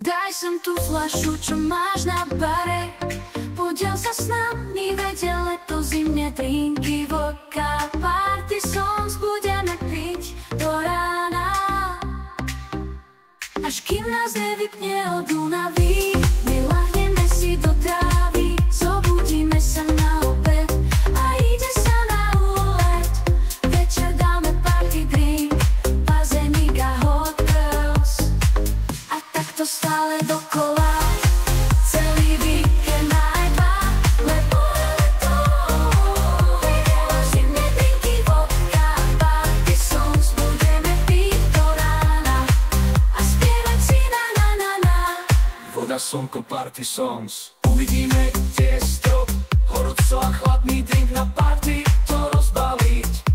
Daj sem tú fľašu, čo máš na bare. Podiel sa s nami, veď je leto, zimne drinky, vodka, party songs budeme piť do rána. Až kým nás nevypne od únavy, my lahneme si do trávy, zobudíme sa na obed a ide sa na úlet. Večer dáme party drink, bazénik a hot girls. A takto stále dokola, celý víkend aj dva, lebo je leto. Zimné drinky, vodka, party songs budeme piť do rána a spievať si na na na na. Voda, slnko, party songs. Uvidíme, kde je strop, horúco a chladný drink na party to rozbaliť.